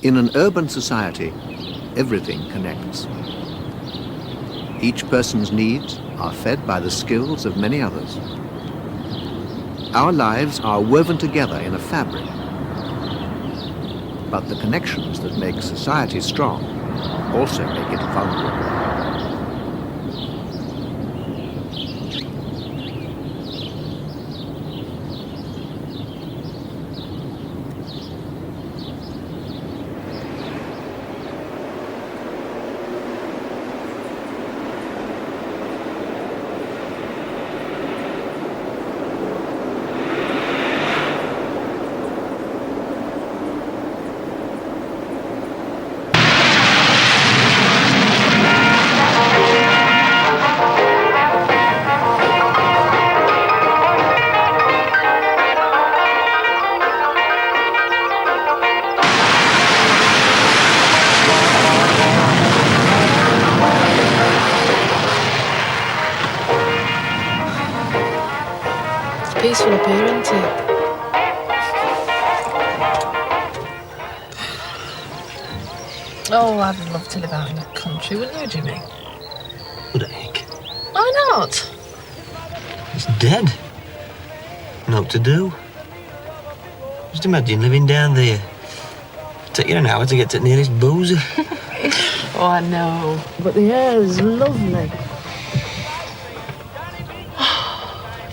In an urban society, everything connects. Each person's needs are fed by the skills of many others. Our lives are woven together in a fabric. But the connections that make society strong also make it vulnerable. Peaceful up here, isn't it? Oh, I'd love to live out in the country, wouldn't you, Jimmy? What the heck? Why not? It's dead. Not to do. Just imagine living down there. Take you an hour to get to the nearest boozer. Oh, I know. But the air is lovely.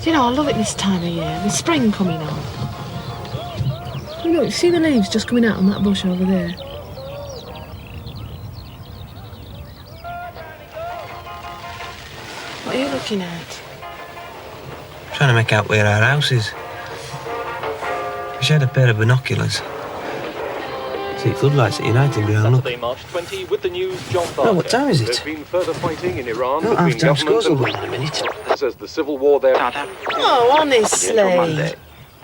You know, I love it this time of year. The spring coming on. You know, you see the leaves just coming out on that bush over there? What are you looking at? Trying to make out where our house is. Wish I had a pair of binoculars. See floodlights at United Ground, look. March 20 with the news, John Barker. Oh, what time is it? There's been further fighting in Iran Oh, between half-time scores will government go in a minute. says the civil war there. Oh, honestly.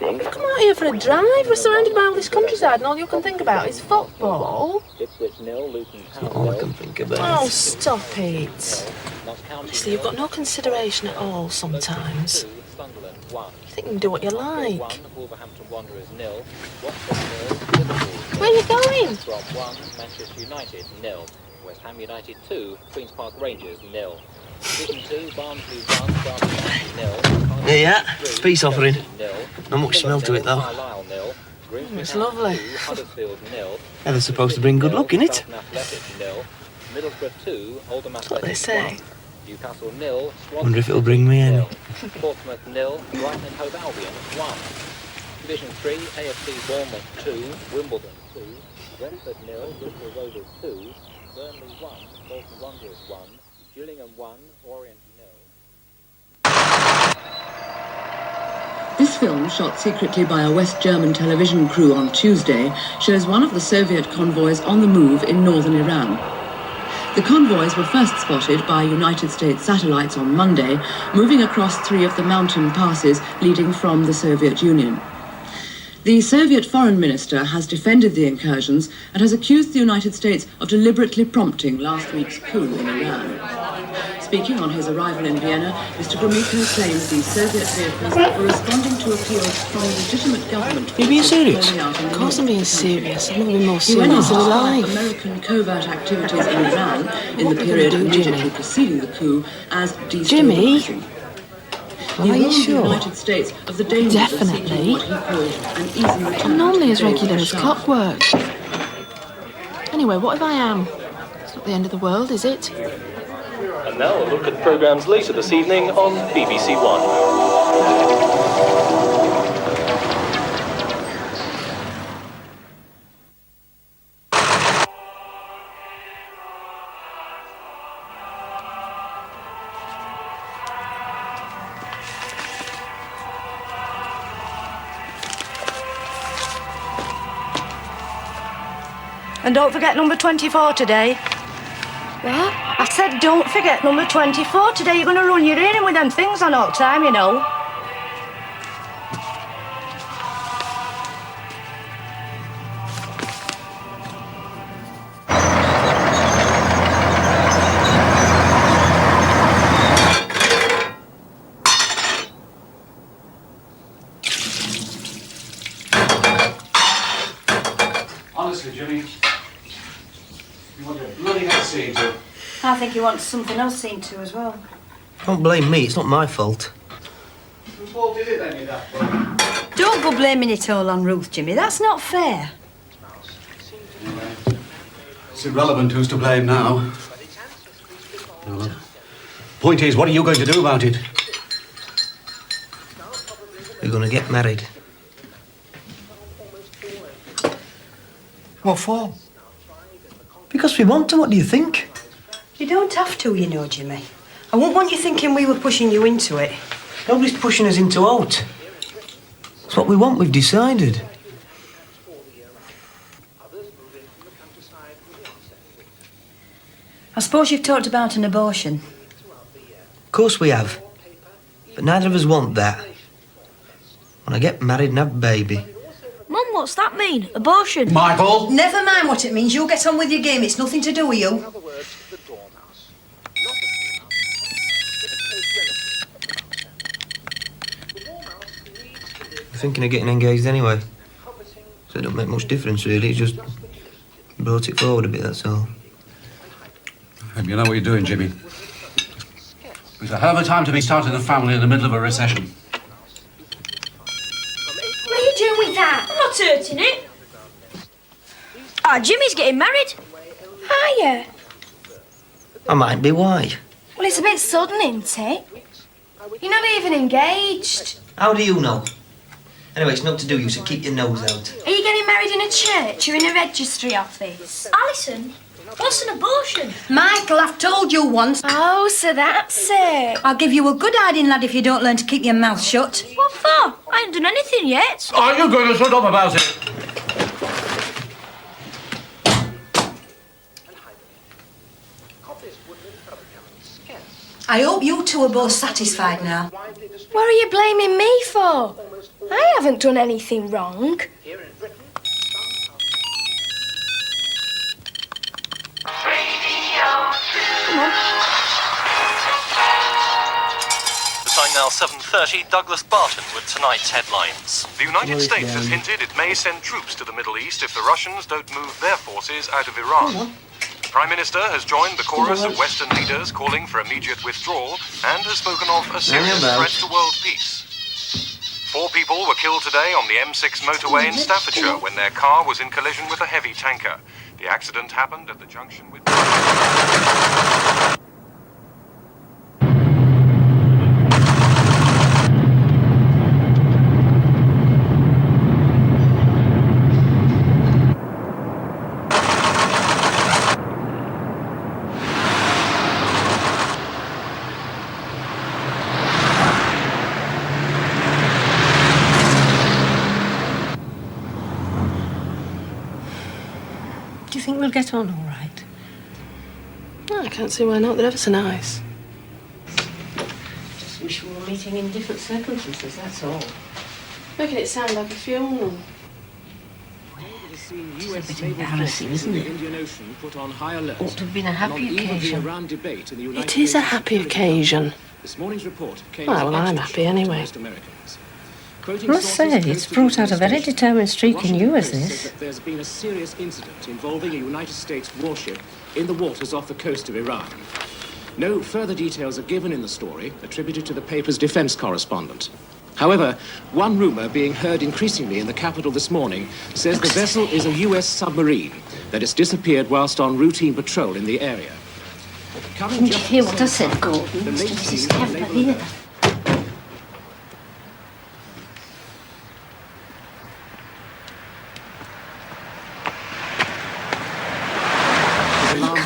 Come out here for a drive. We're surrounded by all this countryside and all you can think about is football. That's not all I can think about. Oh, stop it. Honestly, you've got no consideration at all sometimes. You think you can do what you like. Where are you going? Manchester United 0. West Ham United 2. Queen's Park Rangers 0. Wigan 2. Barnsley 1. Derby 0. There you are. Peace offering. Not much smell to it though. It's lovely. Huddersfield 0. Yeah, they're supposed to bring good luck, innit? Middlesbrough 2. Oldham That's what they say. Newcastle 0. Wonder if it'll bring me any. Portsmouth 0. Brighton and Hove Albion 1. Division 3. AFC Bournemouth 2. Wimbledon 2. Brentford 0. Bristol Rovers 2. Burnley 1. Bolton Wanderers 1. Gillingham 1. Orient 0. This film, shot secretly by a West German television crew on Tuesday, shows one of the Soviet convoys on the move in northern Iran. The convoys were first spotted by United States satellites on Monday, moving across 3 of the mountain passes leading from the Soviet Union. The Soviet foreign minister has defended the incursions and has accused the United States of deliberately prompting last week's coup in Iran. Speaking on his arrival in Vienna, Mr. Gromyko claims the Soviet vehicles were responding to appeals from the legitimate government. Are you being serious? Of course I'm being serious. I've never been more He went on serious to in my describe life. American covert activities in Iran in the period immediately preceding the coup as destabilizing. He Are you warned the sure? United States of the dangers of seeking Definitely. what he called an easy return. I'm normally to as the days regular of as Shah. clockwork. Anyway, what if I am? It's not the end of the world, is it? And now a look at programmes later this evening on BBC One. And don't forget number 24 today. What? I said don't forget number 24 today. You're going to run your ear in with them things on all the time, you know. Honestly, Jimmy, Bloody hell seen to. I think he wants something else seen to as well. Don't blame me, it's not my fault. Whose fault is it then, you daft bug? Don't go blaming it all on Ruth, Jimmy. That's not fair. It's irrelevant who's to blame now. No. Point is, what are you going to do about it? We're gonna get married. What for? Because we want to, what do you think? You don't have to, you know, Jimmy. I won't want you thinking we were pushing you into it. Nobody's pushing us into out. It's what we want, we've decided. I suppose you've talked about an abortion. Of course we have. But neither of us want that. When I get married and have a baby. Mum, what's that mean? Abortion? Michael! Never mind what it means. You get on with your game. It's nothing to do with you. We're thinking of getting engaged anyway. So it don't make much difference, really. It's just brought it forward a bit, that's all. You know what you're doing, Jimmy. It's a hell of a time to be starting a family in the middle of a recession. What are you doing with that? I'm not hurting it. Ah, Jimmy's getting married. Are you? I might be, why? Well, it's a bit sudden, isn't it? You're not even engaged. How do you know? Anyway, it's not to do you, so keep your nose out. Are you getting married in a church or in a registry office? Alison, what's an abortion? Michael, I've told you once. Oh, so that's it. I'll give you a good hiding, lad, if you don't learn to keep your mouth shut. What for? I haven't done anything yet. Are you going to shut up about it? I hope you two are both satisfied now. What are you blaming me for? I haven't done anything wrong. Come on. The time now 7:30, Douglas Barton with tonight's headlines. The United States has hinted it may send troops to the Middle East if the Russians don't move their forces out of Iran. The Prime Minister has joined the chorus of Western leaders calling for immediate withdrawal and has spoken of a serious threat to world peace. 4 people were killed today on the M6 motorway in Staffordshire when their car was in collision with a heavy tanker. The accident happened at the junction with... Do you think we'll get on all right? No, I can't see why not. They're ever so nice. Just wish we were meeting in different circumstances, that's all. Making it sound like a funeral. It's a bit embarrassing, isn't it? Ought to have been a happy occasion. It is a happy occasion. Well, I'm happy anyway. I must say, it's brought out a very determined streak in you, as this. There's been a serious incident involving a United States warship in the waters off the coast of Iran. No further details are given in the story, attributed to the paper's defense correspondent. However, one rumor being heard increasingly in the capital this morning says the vessel is a US submarine that has disappeared whilst on routine patrol in the area. Didn't you hear what I said, Gordon? Mrs. Kemper here.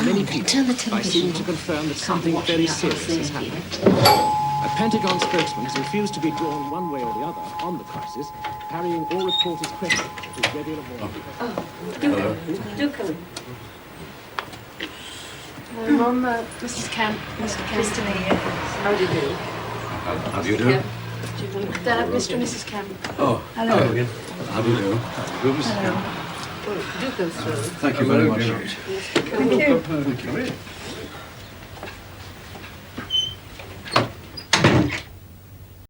Many people by seeming to confirm that something very serious has happened. A Pentagon spokesman has refused to be drawn one way or the other on the crisis, parrying all reporters' questions at his regular morning. Do come in. Mum, Mrs. Camp. Mr. Camp. Nice to meet you. How do you do? How do you do? Dad, Mr. and Mrs. Camp. Oh, Hello. hello again. How do you do? Good, Mrs. Camp. Do go through. Thank you very much. Thank you. Thank you.